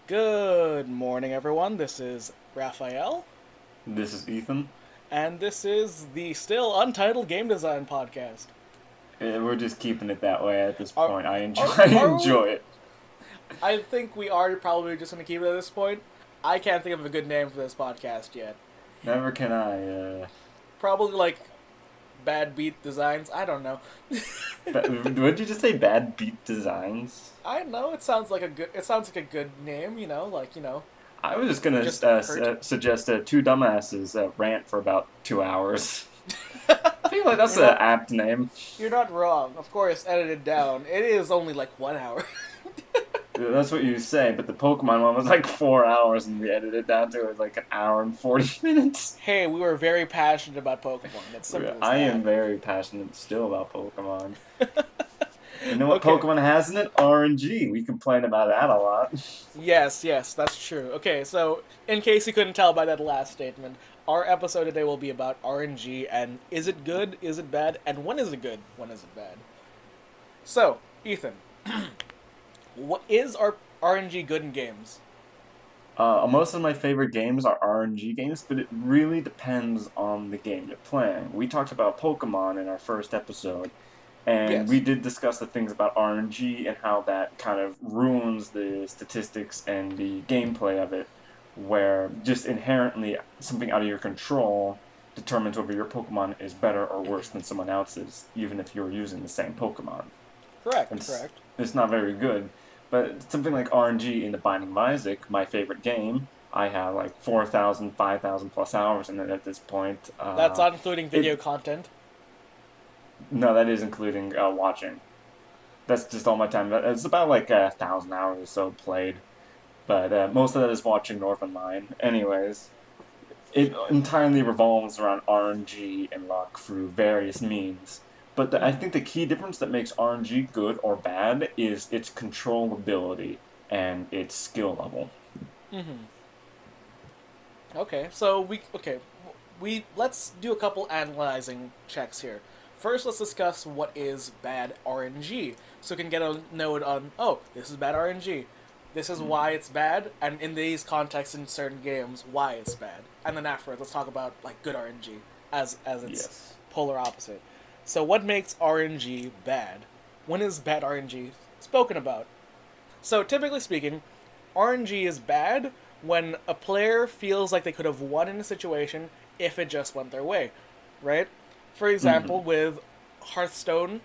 Good morning, everyone. This is Raphael, This is Ethan. and this is the still Untitled Game Design Podcast. We're just keeping it that way at this Are, point. I enjoy, are, I are we? enjoy it. I think we are probably just going to keep it at this point. I can't think of a good name for this podcast yet. Never can I. Probably like Bad Beat Designs. I don't know. Would you just say bad beat designs? I know it sounds like a good. It sounds like a good name. I was just gonna Just hurt. suggest two dumbasses rant for about 2 hours. I feel like that's You're an not. apt name. You're not wrong. Of course, edited down. It is only like 1 hour. That's what you say, but the Pokemon one was like 4 hours, and we edited it down to like an hour and 40 minutes. Hey, we were very passionate about Pokemon. It's simple as I that. am very passionate still about Pokemon. You know what Okay. Pokemon has in it? RNG. We complain about that a lot. Yes, that's true. Okay, so in case you couldn't tell by that last statement, our episode today will be about RNG and is it good, is it bad, and when is it good, when is it bad. So, Ethan, what is our RNG good in games? Most of my favorite games are RNG games, but it really depends on the game you're playing. We talked about Pokemon in our first episode, and we Yes. did discuss the things about RNG and how that kind of ruins the statistics and the gameplay of it, where just inherently something out of your control determines whether your Pokemon is better or worse than someone else's, even if you're using the same Pokemon. Correct, It's, correct. it's not very good. But something like RNG in the Binding of Isaac, my favorite game, I have like 4,000, 5,000 plus hours in it at this point. That's not including video It content. No, that is including watching. That's just all my time. It's about like 1,000 hours or so played, but most of that is watching North Online. Anyways, it entirely revolves around RNG and luck through various means. But I Mm-hmm. think the key difference that makes RNG good or bad is its controllability and its skill level. Mm-hmm. Okay, let's do a couple analyzing checks here. First, let's discuss what is bad RNG, so we can get a note on, oh, this is bad RNG. This is why it's bad, and in these contexts in certain games, why it's bad. And then afterwards, let's talk about like good RNG as its Yes. polar opposite. So, what makes RNG bad? When is bad RNG spoken about? So, typically speaking, RNG is bad when a player feels like they could have won in a situation if it just went their way, right? For example, Hmm. with Hearthstone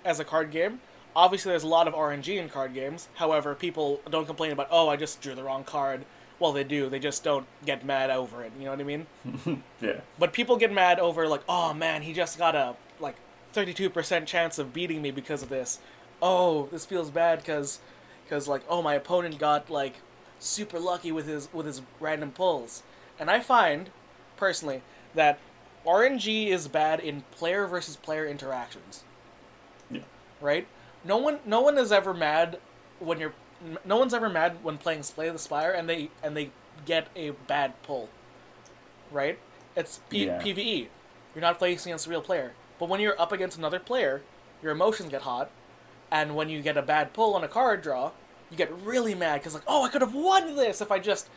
as a card game, obviously there's a lot of RNG in card games. However, people don't complain about, oh, I just drew the wrong card. Well, they do. They just don't get mad over it. You know what I mean? Yeah. But people get mad over like, oh man, he just got a like 32% chance of beating me because of this. Oh, this feels bad because like, oh, my opponent got like super lucky with his random pulls. And I find personally that RNG is bad in player versus player interactions, Yeah. right? No one is ever mad when you're no one's ever mad when playing Slay the Spire and they get a bad pull, right? It's Yeah. PVE. You're not facing against a real player. But when you're up against another player, your emotions get hot, and when you get a bad pull on a card draw, you get really mad because like, oh, I could have won this if I just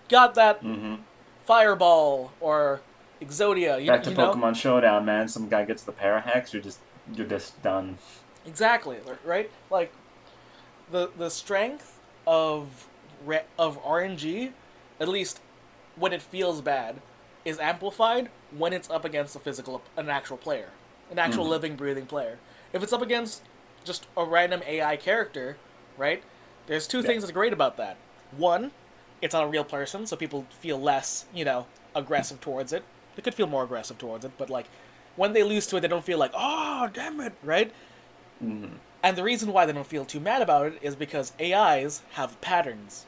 got that Hmm. fireball or Exodia. Back to You know Pokemon Showdown, man. Some guy gets the Parahex, you're just done. exactly right. Like the strength of RNG, at least when it feels bad, is amplified when it's up against an actual player, an actual Hmm. living, breathing player. If it's up against just a random AI character, right? There's two Yeah. things that's great about that. One, it's not a real person, so people feel less, aggressive towards it. They could feel more aggressive towards it, but like when they lose to it, they don't feel like, oh, damn it, right? Hmm. And the reason why they don't feel too mad about it is because AIs have patterns,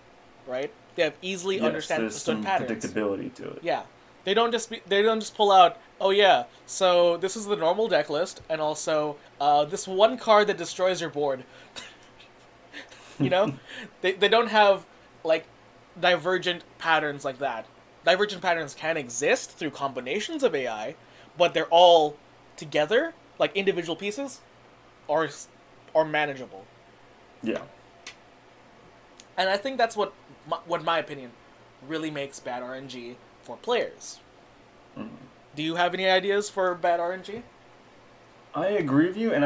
right? They have easily Yes, there's understood some patterns. predictability to it. Yeah, they don't just pull out. Oh yeah, so this is the normal deck list, and also this one card that destroys your board. You know, they don't have like divergent patterns like that. Divergent patterns can exist through combinations of AI, but they're all together, like individual pieces, are are manageable. Yeah. And I think that's what my opinion really makes bad RNG for players. Mm. Do you have any ideas for bad RNG? I agree with you, and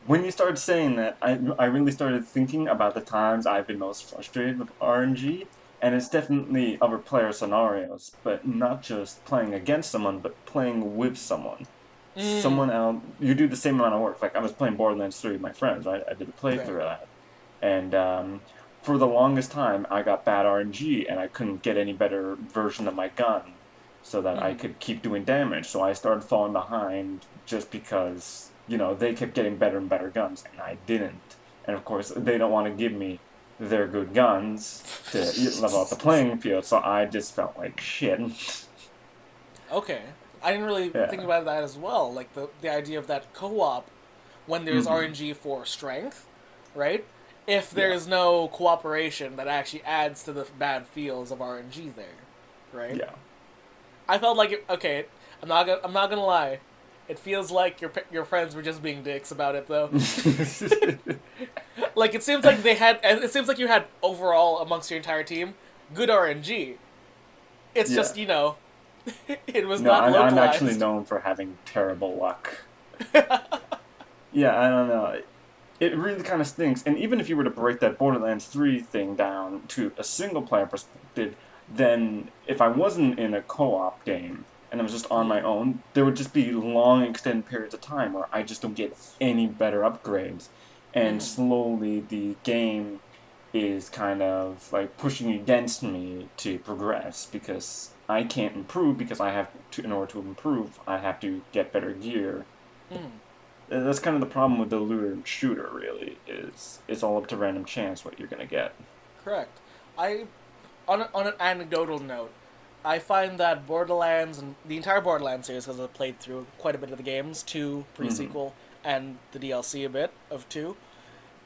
when you started saying that, I really started thinking about the times I've been most frustrated with RNG, and it's definitely other player scenarios, but not just playing against someone, but playing with someone. Mm, Someone else, you do the same amount of work. Like I was playing Borderlands 3 with my friends, right? I did a right. playthrough of that, and for the longest time, I got bad RNG, and I couldn't get any better version of my gun so that I Mm, could keep doing damage. So I started falling behind just because, they kept getting better and better guns, and I didn't. And of course, they don't want to give me their good guns to level out the playing field, so I just felt like shit. okay. I didn't really think Yeah. about that as well. Like the idea of that co-op when there's Mm-hmm. RNG for strength, right? If Yeah. there's no cooperation, that actually adds to the bad feels of RNG there, right? Yeah. I felt like okay. I'm not gonna lie. It feels like your friends were just being dicks about it though. Like it seems like they had. It seems like you had overall amongst your entire team good RNG. It's Yeah. just it was No, not I'm actually localized. known for having terrible luck. Yeah, I don't know. It really kind of stinks. And even if you were to break that Borderlands 3 thing down to a single player perspective, then if I wasn't in a co op game and I was just on Yeah. my own, there would just be long extended periods of time where I just don't get any better upgrades. And Mm-hmm. slowly the game is kind of like pushing against me to progress because I can't improve because I have to, in order to improve, I have to get better gear. Mm-hmm. That's kind of the problem with the looter shooter. Really, is it's all up to random chance what you're gonna get. Correct. I on an anecdotal note, I find that Borderlands and the entire Borderlands series, because I've played through quite a bit of the games, two Mm-hmm. pre-sequel and the DLC a bit of two.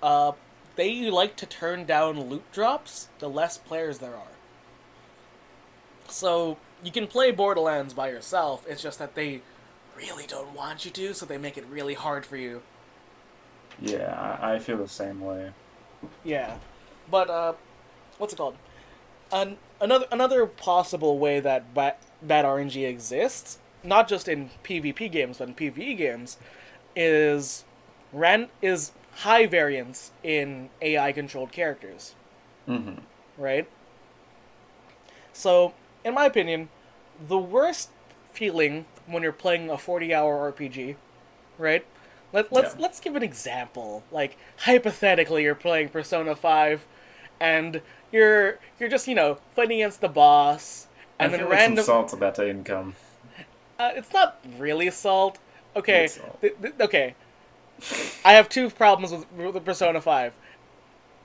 Uh, they like to turn down loot drops the less players there are. So you can play Borderlands by yourself. It's just that they really don't want you to, so they make it really hard for you. Yeah, I feel the same way. Yeah, but what's it called? Another possible way that bad RNG exists, not just in PvP games but in PvE games, is is high variance in AI controlled characters, Mm-hmm. right? So, in my opinion, the worst feeling when you're playing a 40-hour RPG, right? Yeah. Let's give an example. Like hypothetically you're playing Persona 5 and you're just, fighting against the boss I and then feel like some random salt's about to income. it's not really assault. Okay, It's salt. okay. I have two problems with Persona 5.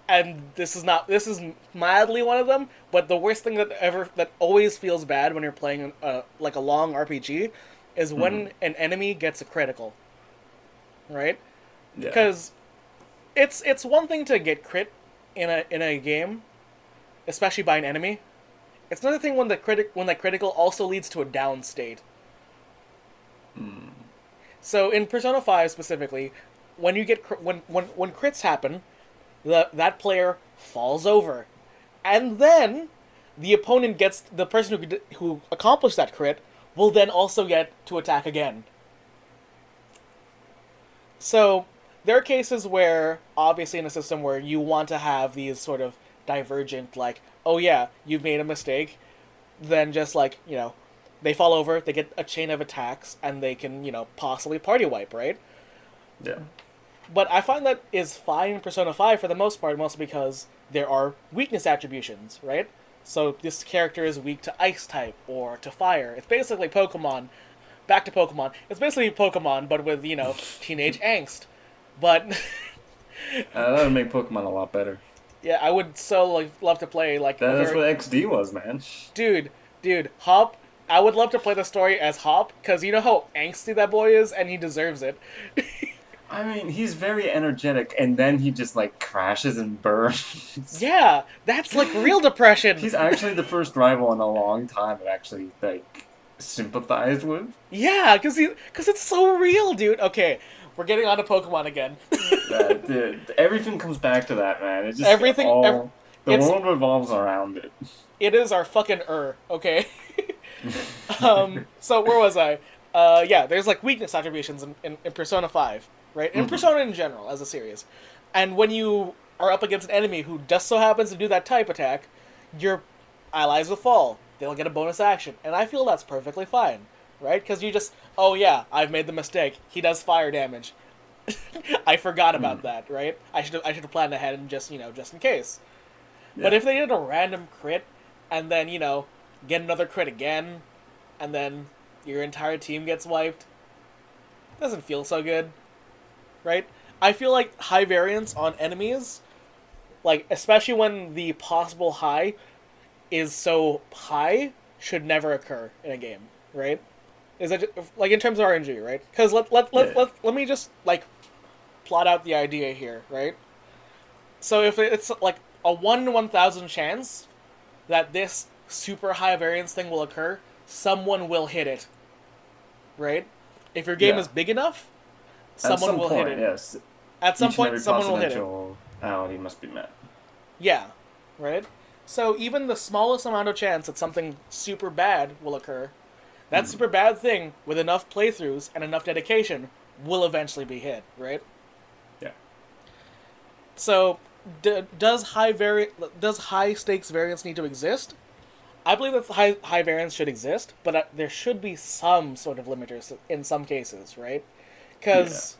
And this is mildly one of them, but the worst thing that always feels bad when you're playing like a long RPG is Mm-hmm. when an enemy gets a critical, right? Yeah. Because it's one thing to get crit in a game, especially by an enemy. It's another thing when that critical also leads to a down state. Mm. So in Persona 5 specifically, when you get when crits happen, that player falls over, and then the person who accomplished that crit will then also get to attack again. So there are cases where, obviously, in a system where you want to have these sort of divergent, like, oh yeah, you've made a mistake, then just like, they fall over, they get a chain of attacks, and they can, possibly party wipe, right? Yeah. But I find that is fine in Persona 5 for the most part, mostly because there are weakness attributions, right? So this character is weak to ice type or to fire. It's basically Pokemon. Back to Pokemon. It's basically Pokemon, but with, teenage angst. But That would make Pokemon a lot better. yeah, I would so love to play like a That's very what XD was, man. dude, Hop. I would love to play the story as Hop because you know how angsty that boy is, and he deserves it. I mean, he's very energetic, and then he just like crashes and burns. Yeah, that's like real depression. He's actually the first rival in a long time I've actually like sympathized with. Yeah, because it's so real, dude. Okay, we're getting on to Pokemon again. Everything comes back to that man. It's just everything, ev- all. The It's world revolves around it. it is our fucking okay. So where was I? Yeah, there's like weakness attributions in Persona 5, right? In Hmm. Persona in general as a series. And when you are up against an enemy who just so happens to do that type attack, your allies will fall. They'll get a bonus action. And I feel that's perfectly fine, right? Because you just, oh yeah, I've made the mistake. He does fire damage. I forgot about Mm. that, right? I should have planned ahead and just, just in case. But Yeah. if they did a random crit and then, get another crit again and then your entire team gets wiped, doesn't feel so good, right? I feel like high variance on enemies, like especially when the possible high is so high, should never occur in a game, right? Is that like in terms of RNG, right? Because Yeah. let me just like plot out the idea here, right? So if it's like a 1 in 1,000 chance that this super high variance thing will occur, someone will hit it, right? If your game Yeah. is big enough, At someone some will hit point, it. yes, At some each and point, every someone will hit it. potentiality must be met. Yeah, right? So even the smallest amount of chance that something super bad will occur, that Mm. super bad thing with enough playthroughs and enough dedication will eventually be hit, right? Yeah. So does high stakes variance need to exist? I believe that high variance should exist, but there should be some sort of limiters in some cases, right? Yeah. Because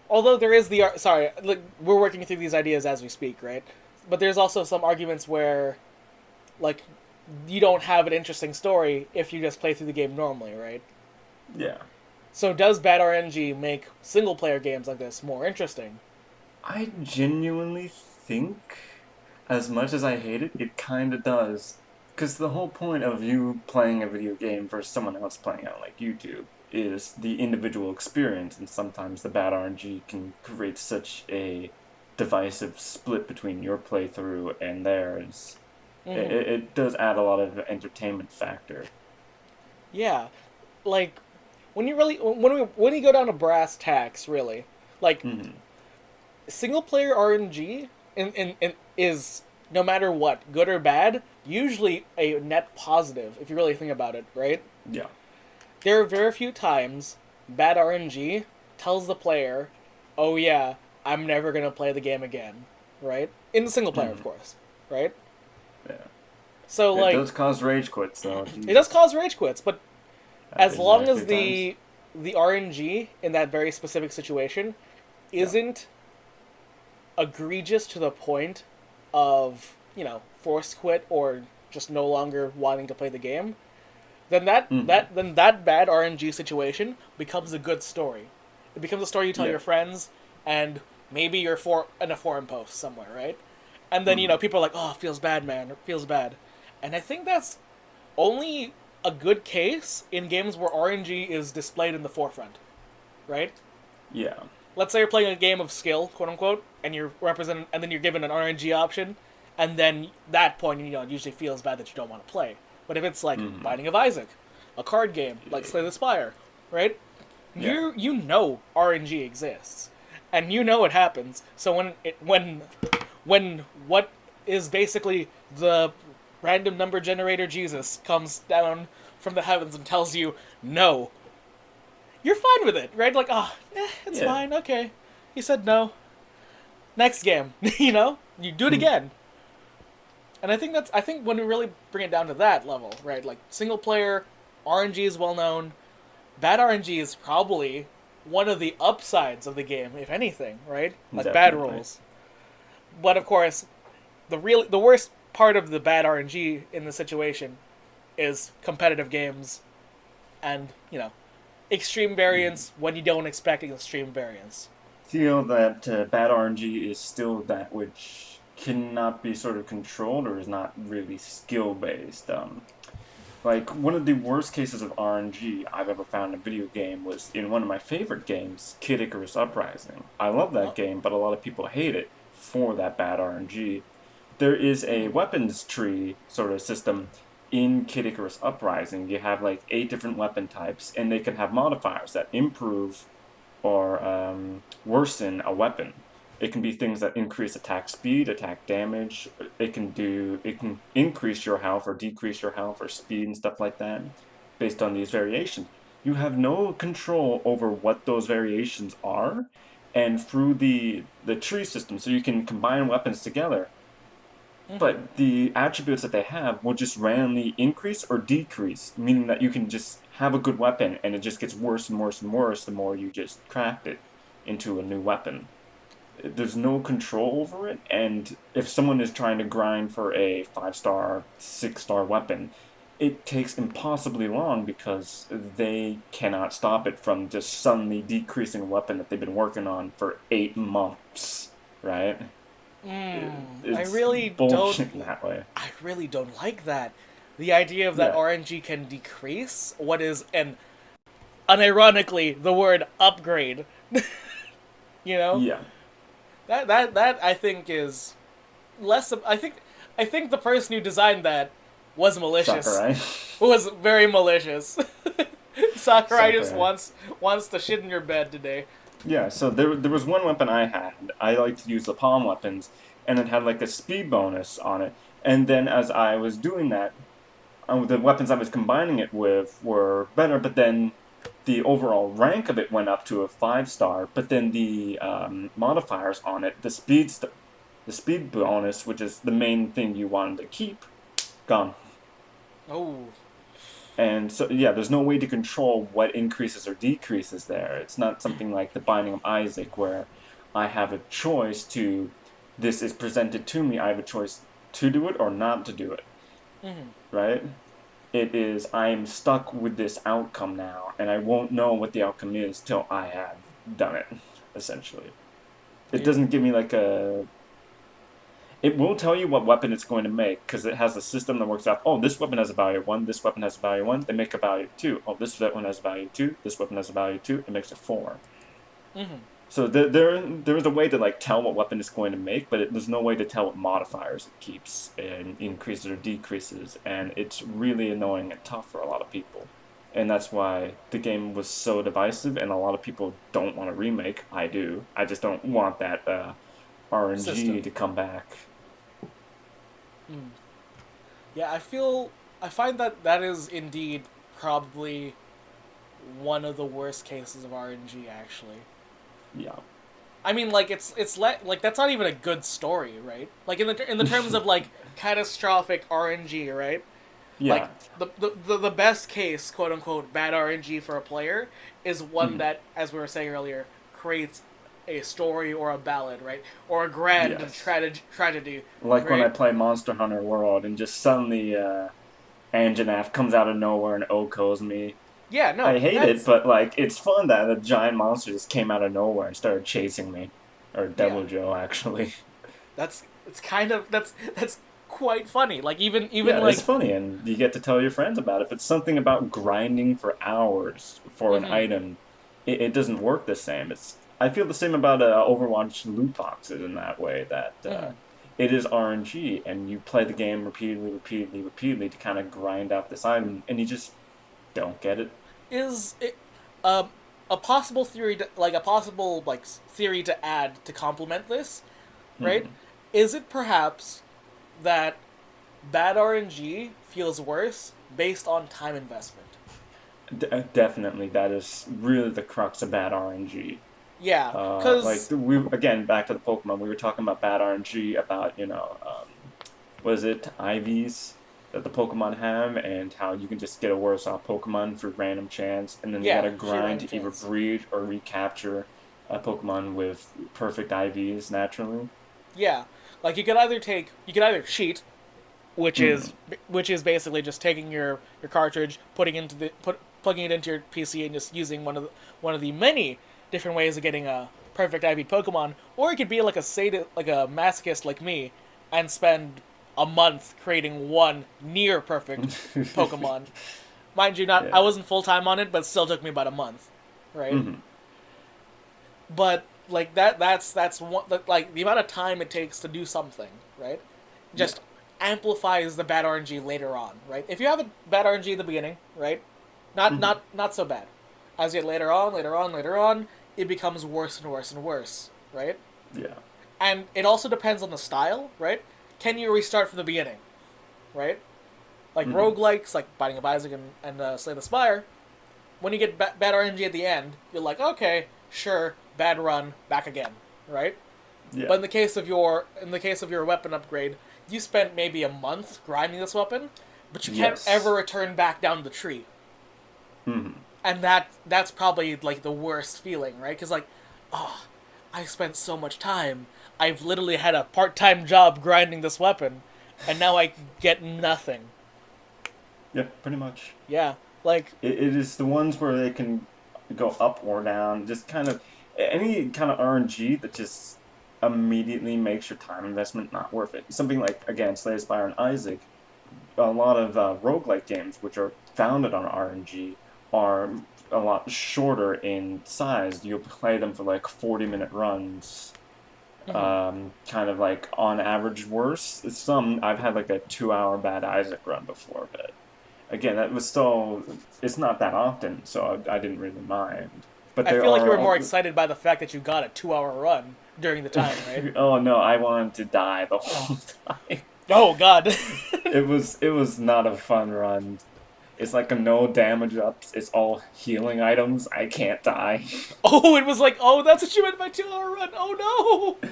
although there is the sorry, like, we're working through these ideas as we speak, right? But there's also some arguments where like you don't have an interesting story if you just play through the game normally, right? Yeah. So does bad RNG make single player games like this more interesting? I genuinely think, as much as I hate it, it kind of does. Because the whole point of you playing a video game versus someone else playing it on like YouTube is the individual experience, and sometimes the bad RNG can create such a divisive split between your playthrough and theirs. Mm-hmm. It does add a lot of entertainment factor. Yeah, like when you go down to brass tacks, really, like Hmm. single player RNG is no matter what, good or bad, usually a net positive if you really think about it, right? Yeah. There are very few times bad RNG tells the player, "Oh yeah, I'm never gonna play the game again," right? In the single player, of Hmm. course, right? Yeah. So It like, does cause rage quits, though. it does Jesus. cause rage quits, but I've as been there long a few as times. the RNG in that very specific situation Yeah. isn't egregious to the point of forced quit or just no longer wanting to play the game, then Hmm. that bad RNG situation becomes a good story. It becomes a story you tell Yeah. your friends, and maybe you're in a forum post somewhere, right? And then Hmm. people are like, "Oh, it feels bad, man. It feels bad," and I think that's only a good case in games where RNG is displayed in the forefront, right? Yeah. Let's say you're playing a game of skill, quote unquote, and and then you're given an RNG option, and then that point, it usually feels bad that you don't want to play. But if it's like Hmm. Binding of Isaac, a card game like Slay the Spire, right? Yeah. You know RNG exists, and you know it happens. So when what is basically the random number generator Jesus comes down from the heavens and tells you no, you're fine with it, right? Like, it's Yeah. fine, okay. He said no. Next game, you do it again. And I think when we really bring it down to that level, right? Like single player, RNG is well known. Bad RNG is probably one of the upsides of the game, if anything, right? Like bad Definitely. rolls. But of course, the worst part of the bad RNG in the situation is competitive games and extreme Hmm. variance when you don't expect extreme variance. Feel that bad RNG is still that which cannot be sort of controlled or is not really skill based. Like one of the worst cases of RNG I've ever found in a video game was in one of my favorite games, Kid Icarus Uprising. I love that Oh, game, but a lot of people hate it for that bad RNG. There is a mm, weapons tree sort of system in Kid Icarus Uprising. You have like 8 different weapon types, and they can have modifiers that improve or worsen a weapon. It can be things that increase attack speed, attack damage. It can increase your health or decrease your health or speed and stuff like that based on these variations. You have no control over what those variations are, and through the tree system, so you can combine weapons together. Mm-hmm. But the attributes that they have will just randomly increase or decrease, meaning that you can just have a good weapon and it just gets worse and worse and worse the more you just craft it into a new weapon. There's no control over it, and if someone is trying to grind for a 5-star, 6-star weapon, it takes impossibly long because they cannot stop it from just suddenly decreasing a weapon that they've been working on for 8 months, right? I It's really don't. bullshit in that way. I really don't like that. The idea of that Yeah, RNG can decrease what is, and unironically, the word upgrade. You know, yeah. that I think is less. I think the person who designed that was malicious. Sakurai. Was very malicious. Sakurai just Sakurai. wants to shit in your bed today. Yeah, so there was one weapon I had. I like to use the palm weapons, and it had like a speed bonus on it. And then as I was doing that, the weapons I was combining it with were better, but then the overall rank of it went up to a 5-star. But then the modifiers on it, the speed bonus, which is the main thing you wanted to keep, gone. Oh, And so, yeah, there's no way to control what increases or decreases there. It's not something like the Binding of Isaac where I have a choice to, this is presented to me, I have a choice to do it or not to do it, mm-hmm. right? It is, I am stuck with this outcome now, and I won't know what the outcome is till I have done it, essentially. It Yeah. doesn't give me like a it will tell you what weapon it's going to make because it has a system that works out. Oh, this weapon has a value of 1. This weapon has a value of 1. They make a value of 2. Oh, this weapon has a value of 2. This weapon has a value of 2. It makes a 4. Mm-hmm. So there is a way to like tell what weapon it's going to make, but there's no way to tell what modifiers it keeps and increases or decreases, and it's really annoying and tough for a lot of people. And that's why the game was so divisive, and a lot of people don't want a remake. I do. I just don't want that RNG System. to come back. Mm. Yeah, I find that that is indeed probably one of the worst cases of RNG. Actually, Yeah. I mean, like like that's not even a good story, right? Like in the terms of like catastrophic RNG, right? Like Yeah. the best case, quote unquote, bad RNG for a player is one Mhm. that, as we were saying earlier, creates a story or a ballad, right? Or a grand Yes. tragedy, Like when I right? play Monster Hunter World and just suddenly Anjanath comes out of nowhere and Oko's me. Yeah, no, I hate it, that's but like it's fun that a giant monster just came out of nowhere and started chasing me. Or yeah, Devil Joe, actually. that's it's kind of that's quite funny. Like even Yeah, it's like funny, and you get to tell your friends about it. But something about grinding for hours for an mm-hmm, item, it doesn't work the same. I feel the same about Overwatch loot boxes in that way that mm-hmm. it is RNG, and you play the game repeatedly, repeatedly, repeatedly to kind of grind out this item, and you just don't get it. Is it um a possible theory to, like a possible theory to add to complement this, right? Hmm. Is it perhaps that bad RNG feels worse based on time investment? Definitely, that is really the crux of bad RNG. Yeah, Like cuz we again back to the Pokemon, we were talking about bad RNG about was it IVs that the Pokemon have and how you can just get a worse off Pokemon for random chance, and then you yeah, gotta sheer grind random to either chance. breed or recapture a Pokemon with perfect IVs naturally. Yeah. Like you could either cheat, Hmm. which is basically just taking your cartridge, plugging it into your PC and just using one of the many different ways of getting a perfect IV Pokemon, or you could be like like a masochist like me and spend a month creating one near perfect Pokemon. Mind you, not I Yeah. wasn't full time on it, but it still took me about a month, right? Hmm. But like that's one like the amount of time it takes to do something, right? Yeah. Just amplifies the bad RNG later on, right? If you have a bad RNG in the beginning, right? Hmm. Not so bad. As you get later on, it becomes worse and worse and worse, right? Yeah. And it also depends on the style, right? Can you restart from the beginning, right? Like Mm-hmm. roguelikes, like Binding of Isaac and Slay the Spire, when you get bad RNG at the end, you're like, okay, sure, bad run, back again, right? Yeah. But in the case of your weapon upgrade, you spent maybe a month grinding this weapon, but you can't ever Yes. return back down the tree, Mm-hmm. and that's probably like the worst feeling, right? Because like, oh, I spent so much time. I've literally had a part-time job grinding this weapon, and now I get nothing. Yeah, pretty much. Yeah, like, It is the ones where they can go up or down, just kind of any kind of RNG that just immediately makes your time investment not worth it. Something like, again, Slay the Spire and Isaac, a lot of roguelike games, which are founded on RNG, are a lot shorter in size. You'll play them for like 40-minute runs. mhm. Kind of like on average worse. Some I've had like a 2 hour Bad Isaac run before, but again, that was still it's not that often, so I didn't really mind. But I there feel like you were are more excited by the fact that you got a 2 hour run during the time, right? oh no, I wanted to die the whole time. Oh God. It was not a fun run. It's like a no damage ups. It's all healing items. I can't die. Oh, it was like, oh, that's what you meant by 2 hour run. Oh no.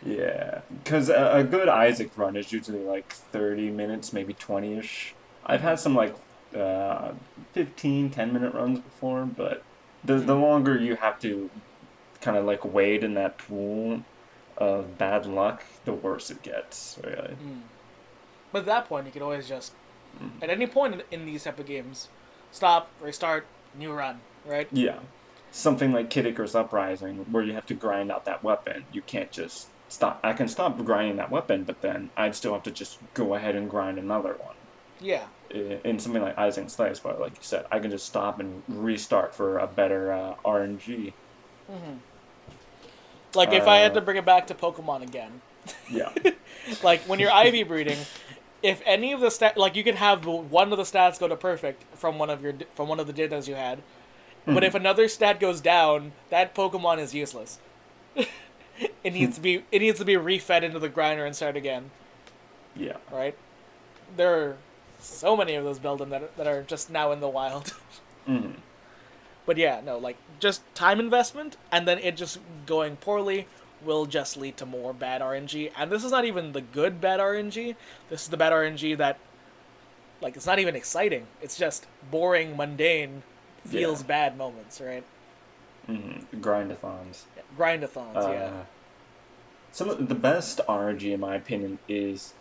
Yeah, because a good Isaac run is usually like 30 minutes, maybe 20-ish. I've Mm-hmm. had some like uh 15, 10-minute runs before, but the Mm-hmm. longer you have to kind of like wade in that pool of bad luck, the worse it gets, really. Mm. But at that point, you could always just, at any point in these type of games, stop, restart, new run, right? Yeah. Something like Kid Icarus Uprising, where you have to grind out that weapon. You can't just stop. I can stop grinding that weapon, but then I'd still have to just go ahead and grind another one. Yeah. In something like Isaac and Slays, but like you said, I can just stop and restart for a better RNG. Mm-hmm. Like if I had Uh, to bring it back to Pokemon again, yeah. like when you're Ivy breeding, if any of the like you can have one of the stats go to perfect from one of the datas you had, but if Mhm. another stat goes down, that Pokemon is useless. It needs to be refed into the grinder and start again, Yeah. right? There are so many of those Beldum that are just now in the wild. Hmm. But yeah, no, like just time investment and then it just going poorly will just lead to more bad RNG. And this is not even the good bad RNG. This is the bad RNG that like it's not even exciting. It's just boring, mundane, Yeah. feels bad moments, right? Grindathons. Yeah. Grindathons, yeah. Uh, some of the best RNG, in my opinion, is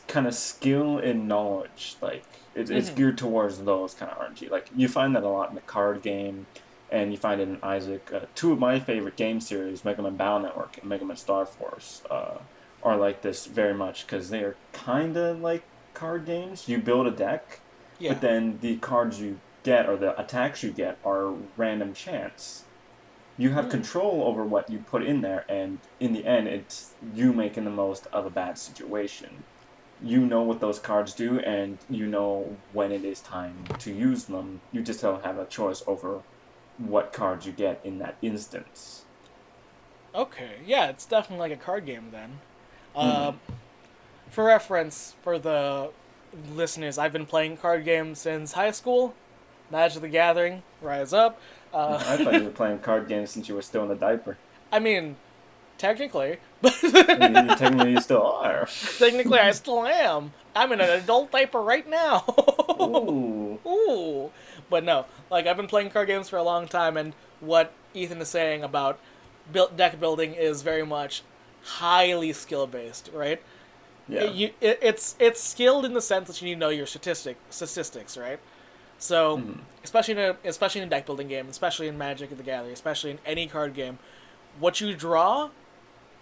kind of skill and knowledge. Like it's Mm-hmm. geared towards those kind of RNG. Like you find that a lot in the card game, and you find it in Isaac. Two of my favorite game series, Mega Man Battle Network and Mega Man Star Force, are like this very much because they are kind of like card games. You build a deck, Yeah. but then the cards you get or the attacks you get are random chance. You have Mm. control over what you put in there, and in the end, it's you making the most of a bad situation. You know what those cards do, and you know when it is time to use them. You just don't have a choice over what cards you get in that instance. Okay. Yeah, it's definitely like a card game then. Hmm. Um, for reference, for the listeners, I've been playing card games since high school. Magic the Gathering, Rise Up. Uh, I thought you were playing card games since you were still in a diaper. I mean, technically, but Technically, you still are. technically I still am. I'm in an adult diaper right now. Ooh. Ooh, but no, like I've been playing card games for a long time, and what Ethan is saying about deck building is very much highly skill based, right? Yeah. It's skilled in the sense that you need to know your statistics, right? So, Hmm. especially in a deck building game, especially in Magic the Gathering, especially in any card game, what you draw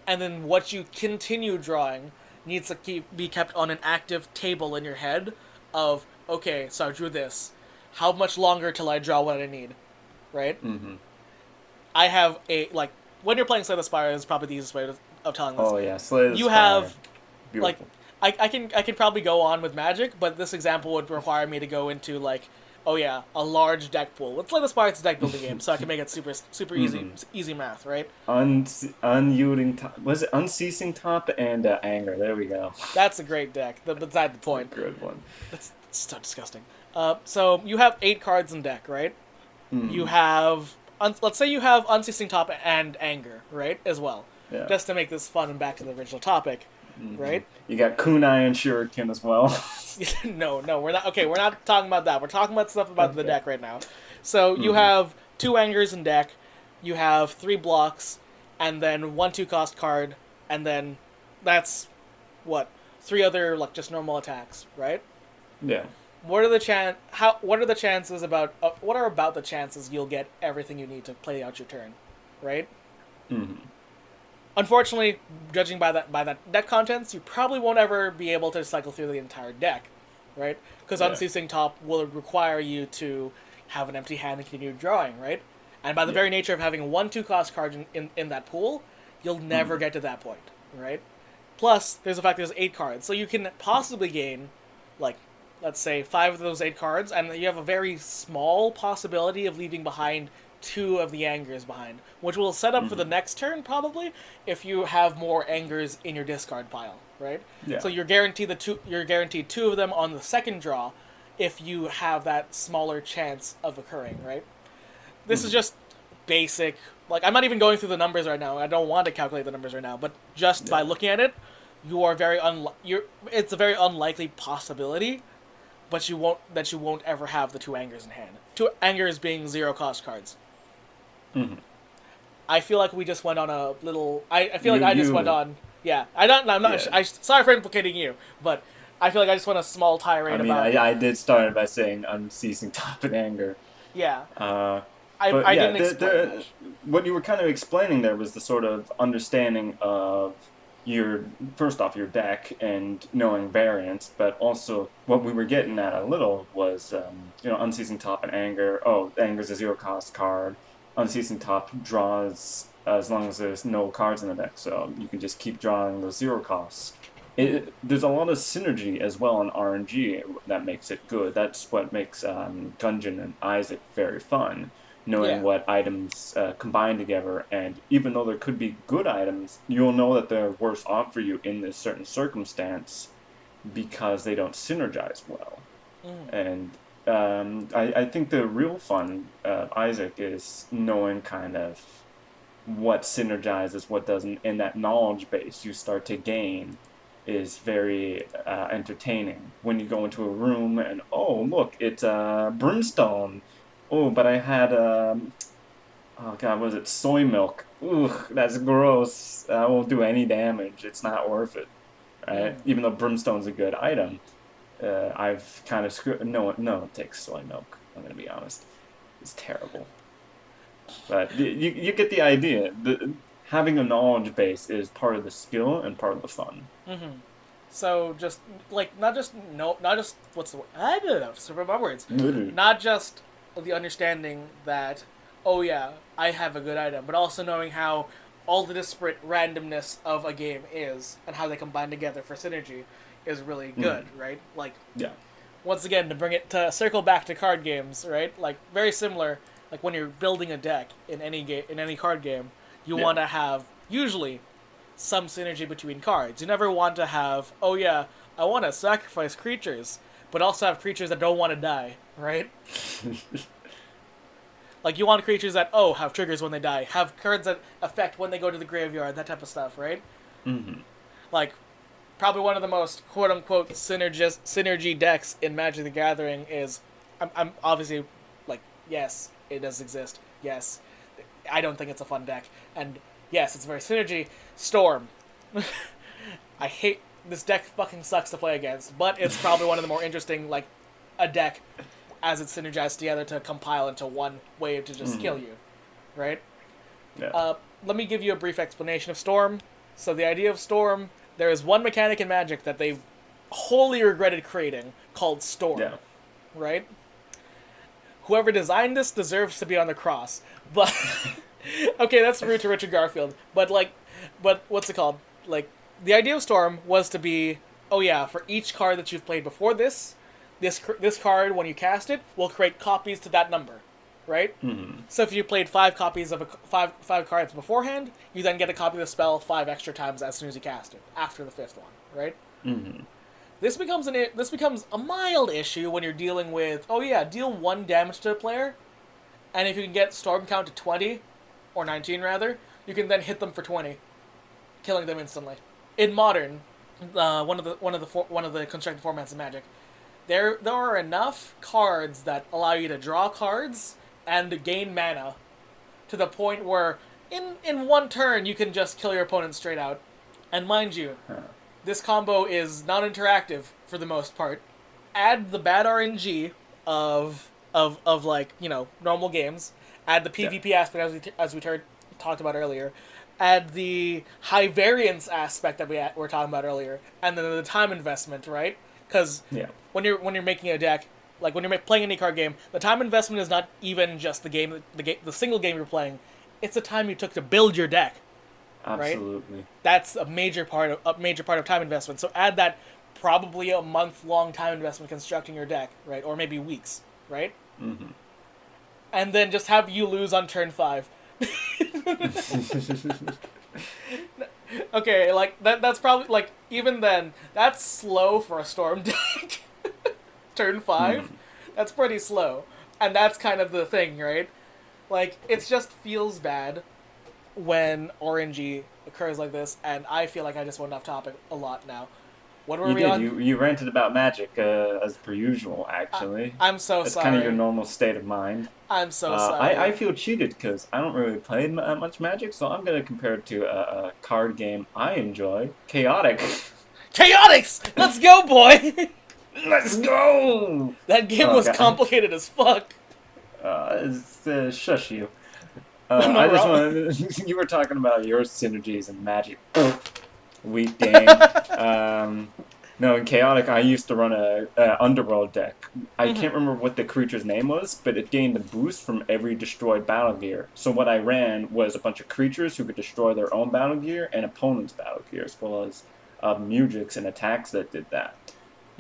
and then what you continue drawing needs to be kept on an active table in your head of okay, so I drew this. How much longer till I draw what I need, right? Hmm. I have a like when you're playing Slay the Spire is probably the easiest way of telling this. Oh yeah, Slay the You Spire. have like Beautiful. I can probably go on with Magic, but this example would require me to go into like oh yeah, a large deck pool. Let's let this part it's a deck building game, so I can make it super easy, Mm-hmm. easy math, right? Unyielding top. Was it unceasing top and anger? There we go. That's a great deck. Beside the It's a point, good one. that's so disgusting. So you have 8 cards in deck, right? You Mm. have, let's say you have unceasing top and anger, right, as well, Yeah. just to make this fun and back to the original topic, Hmm. right? You got kunai and shuriken as well. No, we're not. Okay, we're not talking about that. We're talking about stuff about the Okay. deck right now. So you Hmm. have 2 angers in deck, you have 3 blocks, and then 1/2 cost card, and then that's what 3 other like just normal attacks, right? Yeah. What are the chances about? What are about the chances you'll get everything you need to play out your turn, right? Hmm. Unfortunately, judging by that deck contents, you probably won't ever be able to cycle through the entire deck, right? Because Yeah. unceasing top will require you to have an empty hand and continue drawing, right? And by the Yeah. very nature of having 1/2 cost cards in that pool, you'll never Hmm. get to that point, right? Plus, there's the fact there's 8 cards, so you can possibly gain, like, let's say 5 of those 8 cards, and you have a very small possibility of leaving behind 2 of the angers behind, which will set up for the Hmm. next turn probably if you have more angers in your discard pile, right? Yeah. So you're guaranteed the two. You're guaranteed 2 of them on the second draw, if you have that smaller chance of occurring, right? This is Hmm. just basic. Like, I'm not even going through the numbers right now. I don't want to calculate the numbers right now, but just by Yeah. looking at it, you are very you're it's a very unlikely possibility, but you won't ever have the 2 angers in hand. 2 angers being 0 cost cards. Hmm. I feel like we just went on a little. I feel like You I just went you on. Yeah, I don't. I'm not. yeah. Sorry for implicating you, but I feel like I just went a small I tirade mean, about. I did start by saying unceasing top and anger. Yeah, Uh, I but I yeah, didn't explain much. what you were kind of explaining there was the sort of understanding of your first off your deck and knowing variants, but also what we were getting at a little was unceasing top and anger. Oh, anger's a 0 cost card. Unceasing top draws as long as there's no cards in the deck, so you can just keep drawing those 0 costs. There's a lot of synergy as well in RNG that makes it good. That's what makes Gungeon and Isaac very fun, knowing Yeah, what items combine together. And even though there could be good items, you'll know that they're worse off for you in this certain circumstance because they don't synergize well. And I think the real fun of Isaac is knowing kind of what synergizes, what doesn't, and that knowledge base you start to gain is very entertaining. When you go into a room and oh look, it's brimstone. Oh, but I had oh god, was it soy milk? Ugh, that's gross. I won't do any damage. It's not worth it, right? Even though brimstone's a good item, I've kind of screwed. No one takes soy milk. I'm gonna be honest. It's terrible. But you get the idea. Having a knowledge base is part of the skill and part of the fun. So just like not just no, not just what's the word? I don't know. Super my words. Mhm. Not just the understanding that oh yeah, I have a good item, but also knowing how all the disparate randomness of a game is and how they combine together for synergy is really good, right? Like Yeah. once again to bring it to circle back to card games, right? Like very similar. Like when you're building a deck in any game in any card game, you Yeah. want to have usually some synergy between cards. You never want to have, oh yeah, I want to sacrifice creatures, but also have creatures that don't want to die, right? Like you want creatures that have triggers when they die, have cards that affect when they go to the graveyard, that type of stuff, right? Hmm. Like probably one of the most quote unquote synergy decks in Magic the Gathering is I'm obviously like yes, it does exist. Yes. I don't think it's a fun deck. And yes, it's very synergy. Storm. I hate this deck fucking sucks to play against, but it's probably one of the more interesting like a deck as it's synergized together to compile into one way to just kill you, right? Yeah. Let me give you a brief explanation of Storm. So the idea of Storm, there is one mechanic in Magic that they wholly regretted creating called Storm, Yeah. right? Whoever designed this deserves to be on the cross. But okay, that's rude to Richard Garfield. But what's it called? Like the idea of Storm was to be, oh yeah, for each card that you've played before this, this card, when you cast it, will create copies to that number, right? Mm-hmm. So if you played 5 copies of five cards beforehand, you then get a copy of the spell 5 extra times as soon as you cast it after the 5th one, right? Mm-hmm. This becomes a mild issue when you're dealing with, oh yeah, deal 1 damage to a player, and if you can get storm count to 20 or 19 rather, you can then hit them for 20, killing them instantly. In modern, one of the constructed formats of Magic, there are enough cards that allow you to draw cards and gain mana to the point where in one turn you can just kill your opponent straight out. And mind you, this combo is non-interactive for the most part. Add the bad RNG of like, normal games. Add the PvP aspect as we talked about earlier. Add the high variance aspect that we were talking about earlier, and then the time investment, right? Because when you're making a deck, like when you're playing any card game, the time investment is not even just the single game you're playing. It's the time you took to build your deck. Absolutely. Right? That's a major part of time investment. So add that probably a month-long time investment constructing your deck, right? Or maybe weeks, right? Mm-hmm. And then just have you lose on turn 5. Okay, like that's probably, like, even then, that's slow for a storm deck. Turn 5? That's pretty slow. And that's kind of the thing, right? Like, it just feels bad when RNG occurs like this, and I feel like I just went off topic a lot now. What were we on? You ranted about Magic, as per usual, actually. I'm so That's sorry. kind of your normal state of mind. I'm so sorry. I feel cheated because I don't really play much Magic, so I'm going to compare it to a card game I enjoy, Chaotic. Chaotix! Let's go, boy! Let's go! That game was complicated as fuck. Shush you. I just wanted. You were talking about your synergies and Magic. Weak game. No, in Chaotic, I used to run a Underworld deck. I can't remember what the creature's name was, but it gained a boost from every destroyed battle gear. So what I ran was a bunch of creatures who could destroy their own battle gear and opponents' battle gear, as well as Mugics and attacks that did that.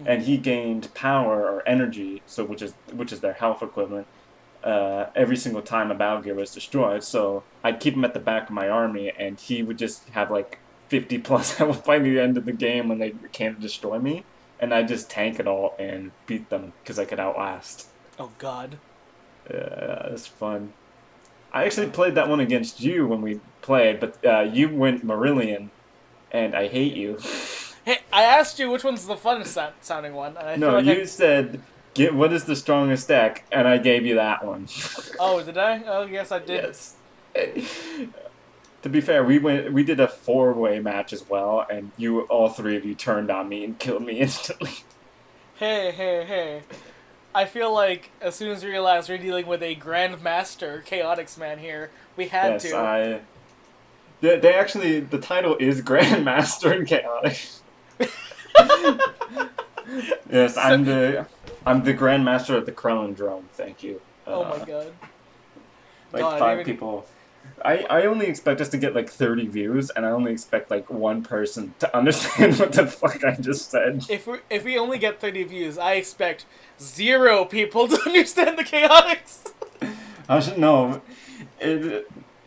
And he gained power or energy, so which is their health equivalent, every single time a battle gear was destroyed. So I'd keep him at the back of my army, and he would just have like 50 plus health by the end of the game when they came to destroy me, and I just tank it all and beat them because I could outlast. Oh God. It's fun. I actually played that one against you when we played, but you went Marillion, and I hate you. Hey, I asked you which one's the funnest sounding one. And you said, what is the strongest deck, and I gave you that one. Oh, did I? Oh, yes, I did. Yes. To be fair, we did a 4-way match as well, and all 3 of you turned on me and killed me instantly. Hey. I feel like as soon as we realized we're dealing with a Grandmaster Chaotix man here, we had to. They actually, the title is Grandmaster in Chaotic. Yes, I'm the Grandmaster of the Chronodrome, thank you. Oh my God. Like 5 people. I only expect us to get like 30 views, and I only expect like 1 person to understand what the fuck I just said. If we only get 30 views, I expect 0 people to understand the Chaotix. I should know.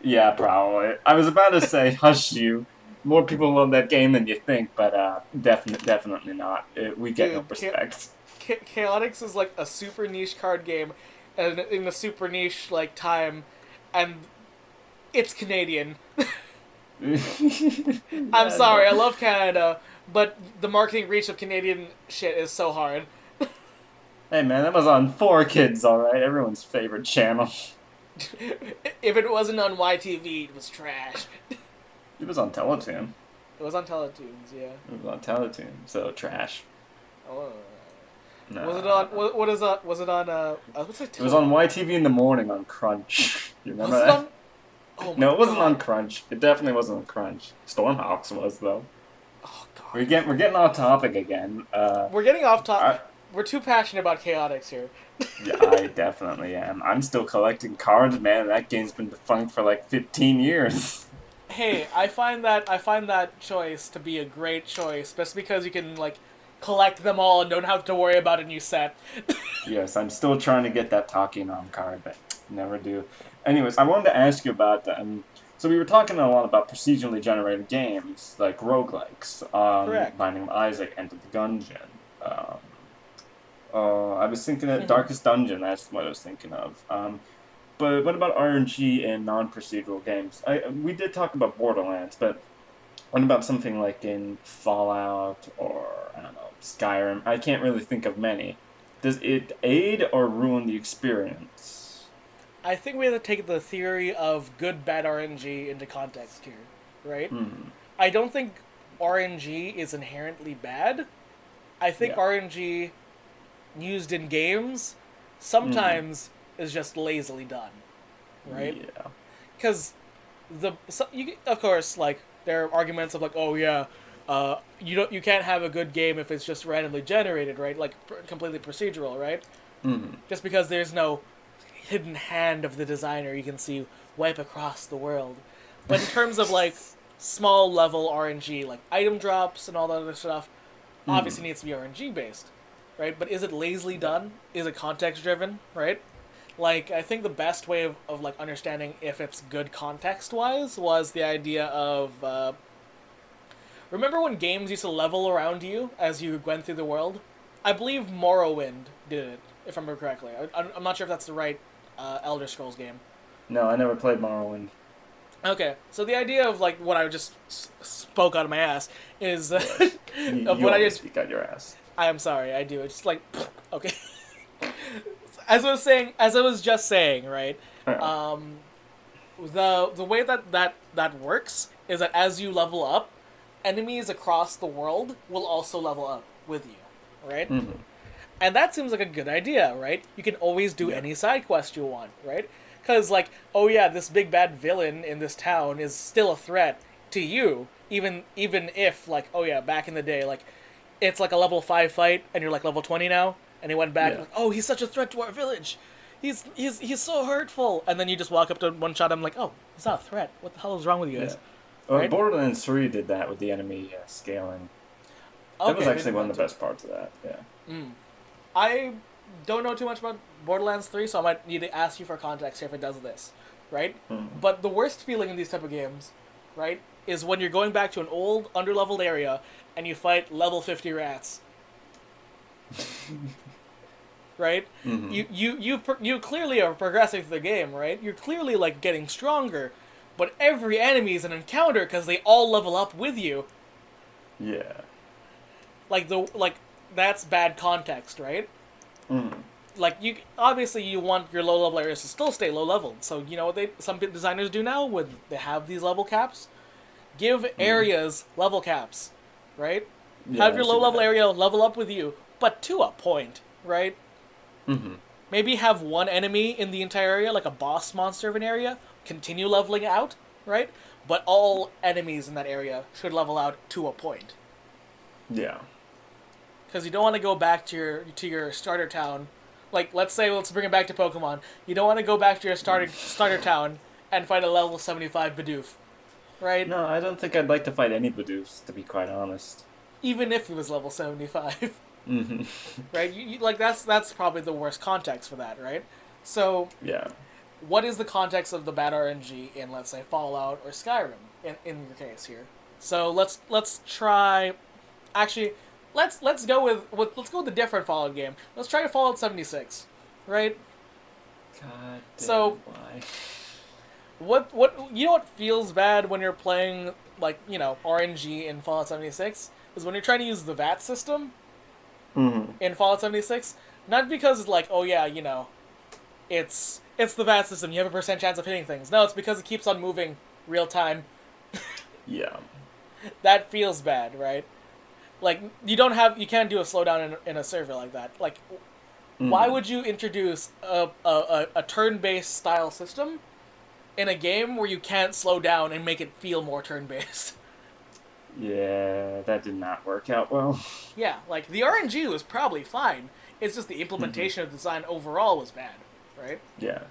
Yeah, probably. I was about to say, hush you. More people love that game than you think, but definitely not. We get no respect. Chaotix is like a super niche card game, and in a super niche like time, and it's Canadian. I'm sorry, I love Canada, but the marketing reach of Canadian shit is so hard. Hey man, that was on 4Kids, alright? Everyone's favorite channel. If it wasn't on YTV, it was trash. It was on Teletoon. It was on Teletoons, yeah. It was on Teletoon, so trash. Oh. No. Was it on? Was it on? What's it? It was on YTV in the morning on Crunch. You remember that? Oh no, it wasn't on Crunch. It definitely wasn't on Crunch. Stormhawks was though. Oh God. We're getting off topic again. We're getting off topic. We're too passionate about Chaotix here. Yeah, I definitely am. I'm still collecting cards, man. That game's been defunct for like 15 years. Hey, I find that choice to be a great choice, just because you can like collect them all and don't have to worry about a new set. Yes, I'm still trying to get that Takinon card, but never do. Anyways, I wanted to ask you about that. So we were talking a lot about procedurally generated games, like roguelikes, Correct. Binding of Isaac, Enter the Gungeon. Um, I was thinking of Hmm. Darkest Dungeon, that's what I was thinking of. But what about RNG and non-procedural games? We did talk about Borderlands, but what about something like in Fallout or, I don't know, Skyrim? I can't really think of many. Does it aid or ruin the experience? I think we have to take the theory of good bad RNG into context here, right? Hmm. I don't think RNG is inherently bad. I think Yeah. RNG used in games Hmm. sometimes is just lazily done, right? Yeah. Because of course, like there are arguments of like, oh yeah, you can't have a good game if it's just randomly generated, right? Like completely procedural, right? Hmm. Just because there's no hidden hand of the designer you can see wipe across the world. But in terms of like small level RNG, like item drops and all that other stuff, obviously Hmm. needs to be RNG based, right? But is it lazily Yeah. done? Is it context driven, right? Like I think the best way of like understanding if it's good context wise was the idea of remember when games used to level around you as you went through the world? I believe Morrowind did it, if I remember correctly. I'm not sure if that's the right Elder Scrolls game. No, I never played Morrowind. Okay, so the idea of like what I just spoke out of my ass is Yes. of You what I always did. speak out your ass. I am sorry, I do. It's just like okay. As I was just saying, right? Yeah. Um, the way that works is that as you level up, enemies across the world will also level up with you, right? Hmm. And that seems like a good idea, right? You can always do Yeah. any side quest you want, right? Because like, oh yeah, this big bad villain in this town is still a threat to you, even if like, oh yeah, back in the day, like, it's like a level 5 fight and you're like level 20 now, and he went back Yeah. like, oh, he's such a threat to our village. He's so hurtful, and then you just walk up to one shot. I'm like, oh, he's not a threat. What the hell is wrong with you Yeah. guys, right? Borderlands 3 did that with the enemy scaling. That was Okay, they actually did one that of the too. best parts of that. Yeah. I don't know too much about Borderlands 3, so I might need to ask you for context here if it does this, right? Hmm. But the worst feeling in these type of games, right, is when you're going back to an old underleveled area and you fight level 50 rats, right? Hmm. You clearly are progressing through the game, right? You're clearly like getting stronger, but every enemy is an encounter because they all level up with you. Yeah. Like that's bad context, right? Hmm. Like you obviously you want your low level areas to still stay low leveled. So you know what they some designers do now when they have these level caps? Give Hmm. areas level caps, right? Have Yeah, your I've low seen level that. area level up with you, but to a point, right? Hmm. Maybe have one enemy in the entire area, like a boss monster of an area, continue leveling out, right? But all enemies in that area should level out to a point. Yeah. Because you don't want to go back to your starter town. Like, let's bring it back to Pokemon. You don't want to go back to your starter town and fight a level 75 Bidoof, right? No, I don't think I'd like to fight any Badoofs, to be quite honest. Even if it was level 75, Hmm. right? Like that's probably the worst context for that, right? So, Yeah. what is the context of the bad RNG in, let's say, Fallout or Skyrim in your case here? So let's try. Actually, let's go let's go with a different Fallout game. Let's try Fallout 76, right? God damn So it, why? what you know what feels bad when you're playing like RNG in Fallout 76 is when you're trying to use the VAT system Hmm. in Fallout 76. Not because it's like, oh yeah, it's the VAT system. You have a percent chance of hitting things. No, it's because it keeps on moving real time. Yeah. That feels bad, right? Like you can't do a slowdown in a server like that. Like, why Hmm. would you introduce a turn-based style system in a game where you can't slow down and make it feel more turn-based? Yeah, that did not work out well. Yeah, like the RNG was probably fine. It's just the Hmm. implementation of the design overall was bad, right? Yeah.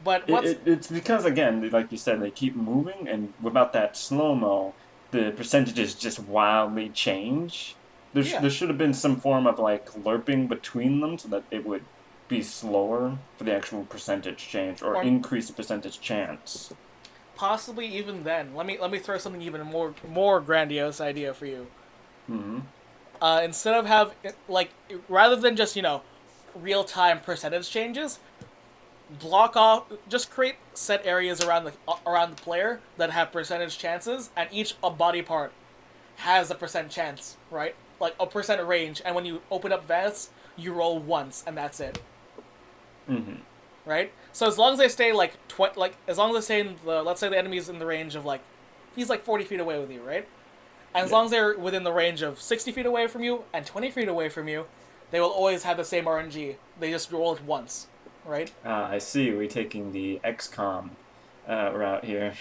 But It, what's it, it's because, again, like you said, they keep moving, and without that slow mo, the percentages just wildly change. Yeah. There should have been some form of like lerping between them so that it would be slower for the actual percentage change or Or increase the percentage chance. possibly even then. Let me throw something even more grandiose idea for you. Hmm. Instead of have like rather than just real time percentage changes, block off just create set areas around the player that have percentage chances, and each a body part has a percent chance, right? Like a percent range, and when you open up vests, you roll once, and that's it, Hmm. right? So as long as they stay as long as they stay in the, let's say the enemy's in the range of like, he's like 40 feet away with you, right? And as Yeah. long as they're within the range of 60 feet away from you and 20 feet away from you, they will always have the same RNG. They just roll it once, right? I see. We're taking the XCOM route here.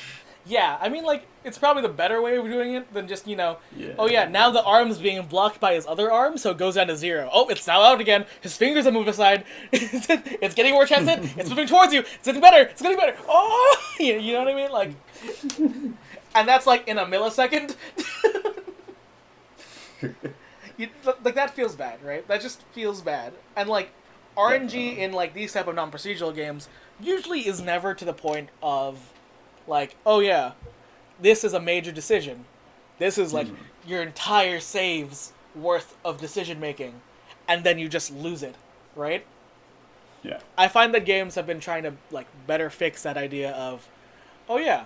Yeah, I mean, like, it's probably the better way of doing it than just, oh yeah, Yeah. now the arm's being blocked by his other arm, so it goes down to 0. Oh, it's now out again. His fingers have moved aside. It's getting more chested. It's moving towards you. It's getting better. It's getting better. Oh! You know what I mean? Like, and that's like in a millisecond. Like, that feels bad, right? That just feels bad. And, like, RNG Definitely. in, like, these type of non-procedural games usually is never to the point of, like, oh yeah, this is a major decision. This is like Hmm. your entire saves worth of decision making, and then you just lose it, right? Yeah. I find that games have been trying to like better fix that idea of, oh yeah,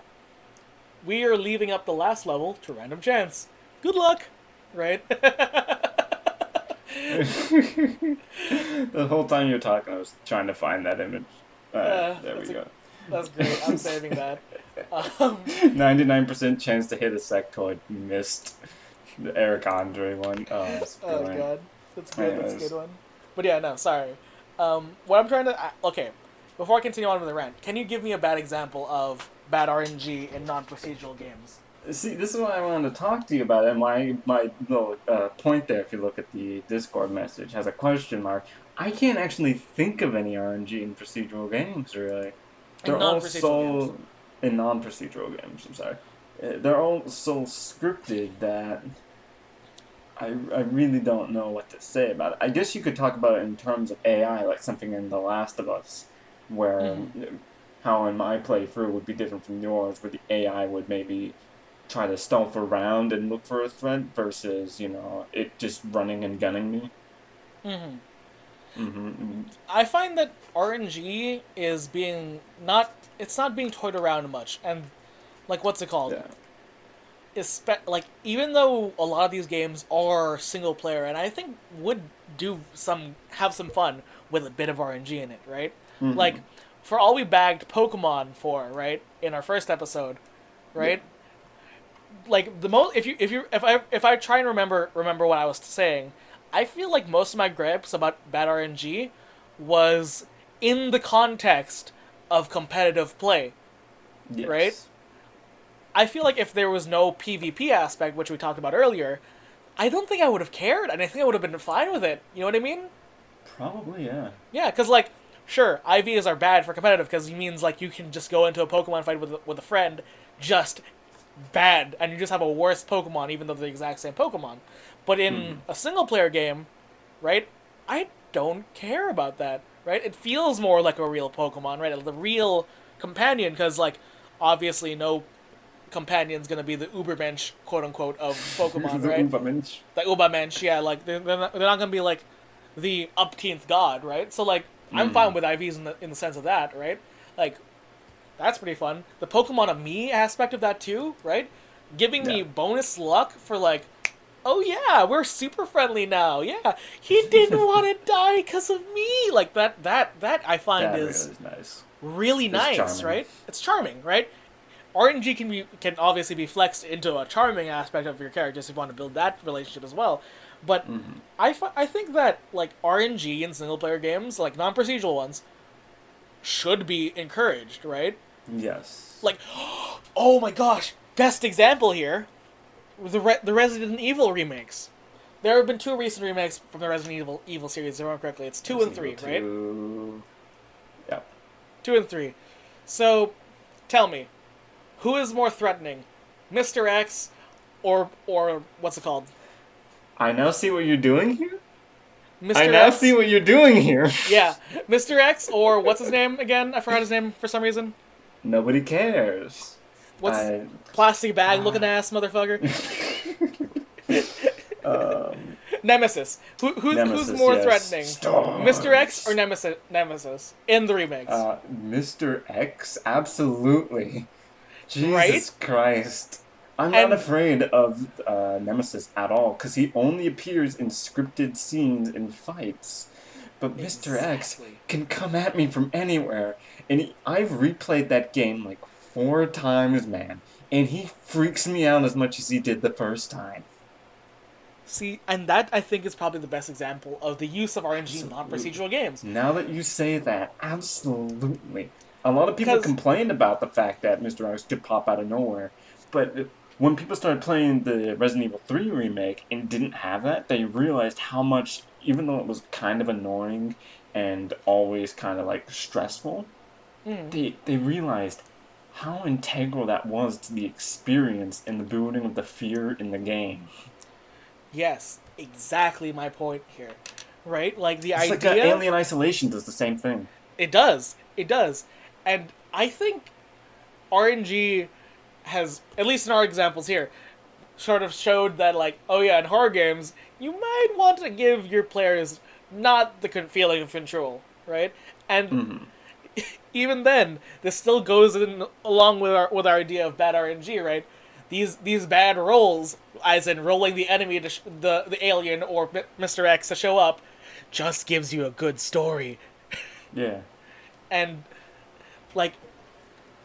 we are leaving up the last level to random chance. Good luck, right? The whole time you're talking, I was trying to find that image. There we That's a go. that's great. I'm saving that. Um, 99% chance to hit a sectoid. Missed. The Eric Andre one. Oh, that's oh brilliant. god, that's good. That's a good Anyways. one. But yeah, no, sorry. What I'm trying to okay, before I continue on with the rant, can you give me a bad example of bad RNG in non-procedural games? See, this is why I wanted to talk to you about it. My little point there, if you look at the Discord message, has a question mark. I can't actually think of any RNG in procedural games, really. In They're all non-procedural games. so in non-procedural games. I'm sorry. They're all so scripted that I really don't know what to say about it. I guess you could talk about it in terms of AI, like something in The Last of Us, where Mm-hmm. how in my playthrough would be different from yours, where the AI would maybe try to stealth around and look for a threat versus, it just running and gunning me. Mm-hmm. Hmm. I find that RNG is being not. It's not being toyed around much, and like what's it called? Yeah. Like even though a lot of these games are single player, and I think would have some fun with a bit of RNG in it, right? Like Hmm. for all we bagged Pokemon for, right, in our first episode, Yeah. right? Like the most if I try and remember what I was saying, I feel like most of my gripes about bad RNG was in the context of competitive play, right? Yes. I feel like if there was no PvP aspect, which we talked about earlier, I don't think I would have cared, and I think I would have been fine with it. You know what I mean? Probably, yeah. Yeah, because like, sure, IVs are bad for competitive because it means like you can just go into a Pokemon fight with a friend, just bad, and you just have a worse Pokemon, even though they're the exact same Pokemon. But in Hmm. a single player game, right? I don't care about that, right? It feels more like a real Pokemon, right? The real companion, because like obviously no companion's gonna be the Ubermensch, quote unquote, of Pokemon, The right? Ubermensch. The Ubermensch, yeah, like they're not gonna be like the upteenth god, right? So like I'm fine Mm. with IVs in the sense of that, right? Like that's pretty fun. The Pokemon of me aspect of that too, right? Giving me Yeah. bonus luck for like, oh yeah, we're super friendly now. Yeah, he didn't want to die because of me. Like that I find That really is is nice. really It's nice, charming. right? It's charming, right? RNG can obviously be flexed into a charming aspect of your characters if you want to build that relationship as well. But Hmm. I think that like RNG in single player games, like non procedural ones, should be encouraged, right? Yes. Like, oh my gosh, best example here, the Resident Evil remakes. There have been two recent remakes from the Resident Evil series, if I remember correctly. It's two and Resident three, Evil right? 2. Yeah. 2 and 3. So, tell me, who is more threatening, Mr. X, or what's it called? I now see what you're doing here. I Mr. now see X, what you're doing here. yeah, Mr. X, or what's his name again? I forgot his name for some reason. Nobody cares. What's his I. plastic bag looking ass motherfucker? um, Nemesis. Who's Nemesis, more yes. threatening, Mr. X or Stars. Nemesis in the remakes? Mr. X, absolutely. Right? Jesus Christ. I'm not And afraid of Nemesis at all, because he only appears in scripted scenes in fights. But Mr. X exactly. can come at me from anywhere, and I've replayed that game like 4 times, man, and he freaks me out as much as he did the first time. See, and that I think is probably the best example of the use of RNG in Absolutely. non-procedural games. Now that you say that, absolutely. A lot of people Because complained about the fact that Mr. X could pop out of nowhere, but when people started playing the Resident Evil 3 remake and didn't have that, they realized how much, even though it was kind of annoying and always kind of like stressful, they realized how integral that was to the experience and the building of the fear in the game. yes, exactly my point here. Right? Like the It's like idea, Alien Isolation does the same thing. it does. It does. And I think RNG has, at least in our examples here, sort of showed that, like, oh yeah, in horror games, you might want to give your players not the feeling of control, right? And Hmm. even then, this still goes in along with our idea of bad RNG, right? These bad rolls, as in rolling the enemy to the alien or Mr. X to show up, just gives you a good story, Yeah. and like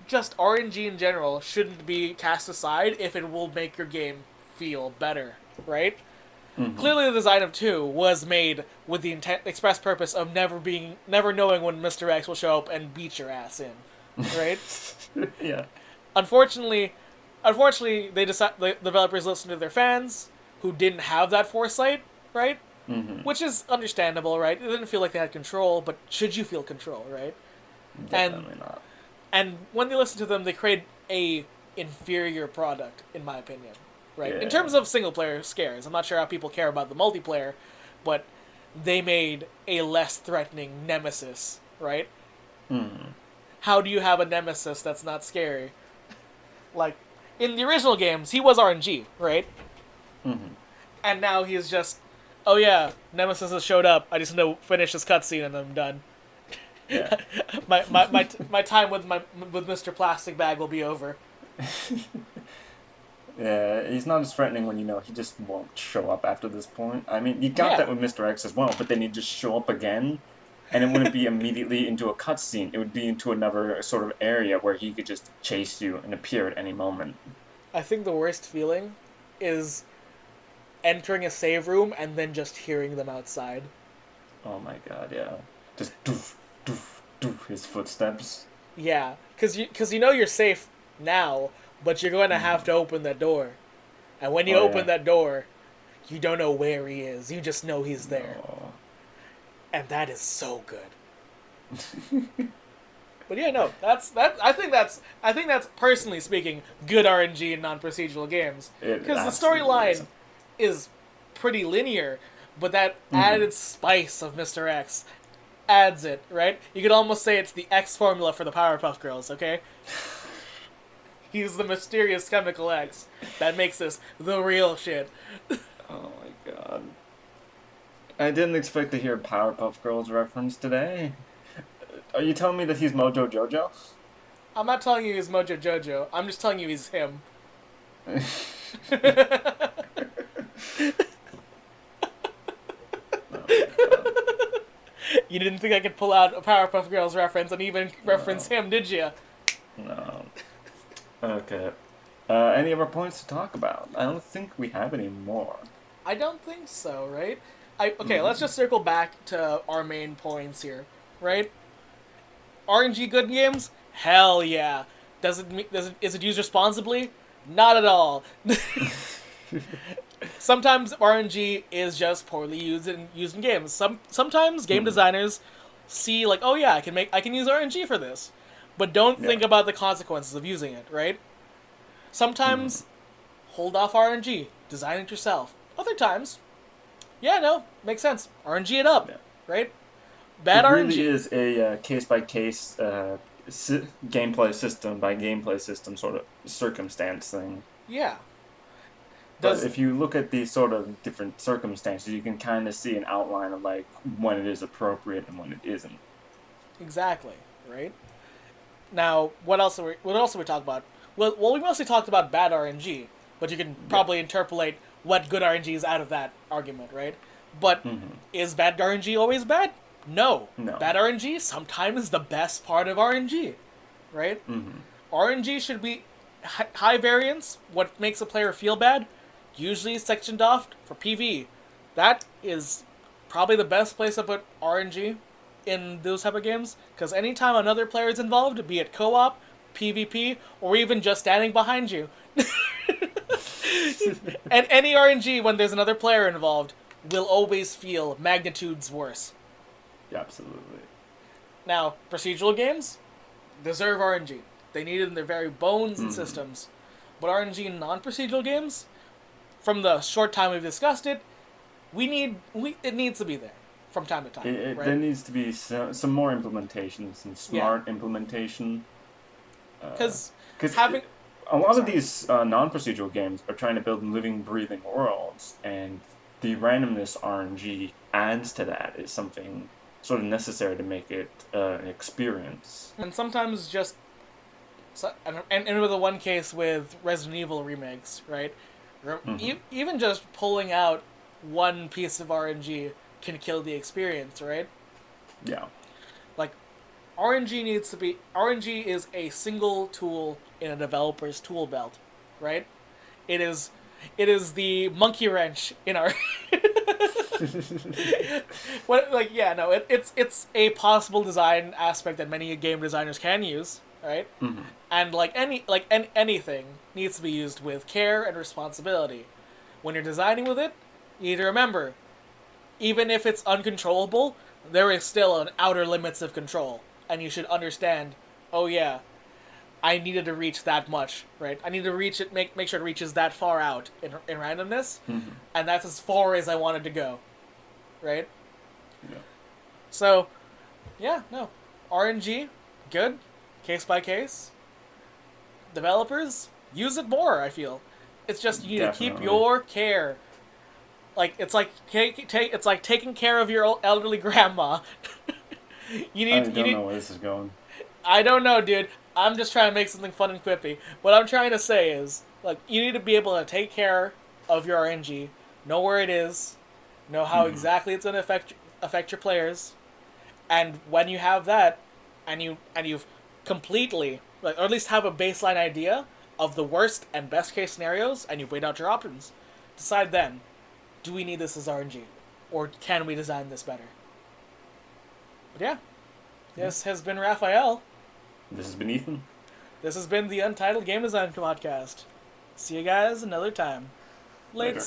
just RNG in general shouldn't be cast aside if it will make your game feel better, right? Hmm. Clearly, the design of 2 was made with the express purpose of never knowing when Mr. X will show up and beat your ass in, right? Yeah. Unfortunately, the developers listened to their fans who didn't have that foresight, right? Hmm. Which is understandable, right? It didn't feel like they had control, but should you feel control, right? And Definitely not. and when they listen to them, they create a inferior product, in my opinion, right? In Yeah. terms of single player scares, I'm not sure how people care about the multiplayer, but they made a less threatening nemesis, right? Hmm. How do you have a nemesis that's not scary? Like in the original games, he was RNG, right? Hmm. And now he's just, oh yeah, nemesis has showed up. I just need to finish this cutscene and I'm done. Yeah. My time with Mr. Plastic Bag will be over. Yeah, he's not as threatening when you know he just won't show up after this point. I mean, you got that Yeah, with Mr. X as well, but then he'd just show up again, and it wouldn't be immediately into a cutscene. It would be into another sort of area where he could just chase you and appear at any moment. I think the worst feeling is entering a save room and then just hearing them outside. Oh my god, yeah. Just doof, doof, doof, his footsteps. Yeah, cause you know you're safe now, but you're going to have Hmm. to open that door. And when you Oh open yeah. that door, you don't know where he is. You just know he's there. No. And that is so good. But yeah, no, I think that's personally speaking good RNG in non-procedural games It because the absolutely is. storyline is pretty linear, but that Hmm. added spice of Mr. X adds it, right? You could almost say it's the X formula for the Powerpuff Girls, okay? He's the mysterious chemical X that makes this the real shit. Oh my god. I didn't expect to hear a Powerpuff Girls reference today. Are you telling me that he's Mojo Jojo? I'm not telling you he's Mojo Jojo. I'm just telling you he's him. Oh my god. You didn't think I could pull out a Powerpuff Girls reference and even reference No. him, did you? No. Okay. Any other points to talk about? I don't think we have any more. I don't think so, right? Okay, let's Hmm. just circle back to our main points here, right? RNG good games? Hell yeah. Is it used responsibly? Not at all. Sometimes RNG is just poorly used in games. Sometimes game Hmm. designers see like, oh yeah, I can use RNG for this, but don't Yeah. think about the consequences of using it, right? Hmm. Sometimes hold off RNG, design it yourself. Other times, Yeah, no, makes sense. RNG it up, Yeah. right? Bad It really RNG. is a case by case gameplay system by gameplay system sort of circumstance thing. Yeah. But Does if you look at these sort of different circumstances, you can kind of see an outline of like when it is appropriate and when it isn't. exactly, right? Now, what else are we talk about? Well, we mostly talked about bad RNG, but you can Yeah. probably interpolate what good RNG is out of that argument, right? But Hmm. is bad RNG always bad? No. No. Bad RNG sometimes is the best part of RNG, right? Hmm. RNG should be high variance. What makes a player feel bad? Usually sectioned off for PV. That is probably the best place to put RNG in those type of games, because anytime another player is involved, be it co-op, PvP, or even just standing behind you, and any RNG when there's another player involved will always feel magnitudes worse. Yeah, absolutely. Now, procedural games deserve RNG. They need it in their very bones and Hmm. systems. But RNG in non-procedural games, from the short time we've discussed it, it needs to be there from time to time, There right? needs to be some more implementation, some Yeah, smart implementation. because Because having a yeah, lot of sorry. these non-procedural games are trying to build living, breathing worlds, and the randomness RNG adds to that is something sort of necessary to make it an experience. And sometimes just and with the one case with Resident Evil remakes, right? Hmm. Even just pulling out one piece of RNG can kill the experience, right? Yeah. Like RNG is a single tool in a developer's tool belt, right? It is it is the monkey wrench in our what like yeah no it's a possible design aspect that many game designers can use, right? Hmm. And anything needs to be used with care and responsibility. When you're designing with it, you need to remember, even if it's uncontrollable, there is still an outer limits of control, and you should understand. Oh yeah, I needed to reach that much, right? I need to reach it, make sure it reaches that far out in randomness, Hmm. and that's as far as I wanted to go, right? Yeah. So yeah, no, RNG, good, case by case. Developers use it more. I feel it's just you need to keep Definitely. your care. Like it's like taking care of your elderly grandma. I You don't need. know where this is going. I don't know, dude. I'm just trying to make something fun and quippy. What I'm trying to say is, like, you need to be able to take care of your RNG, know where it is, know how Hmm. exactly it's gonna affect your players, and when you have that, and you've completely like, or at least have a baseline idea of the worst and best case scenarios, and you've weighed out your options, decide then, do we need this as RNG, or can we design this better? But yeah, Yeah. this has been Raphael. This has been Ethan. This has been the Untitled Game Design Podcast. See you guys another time. Later. Lates.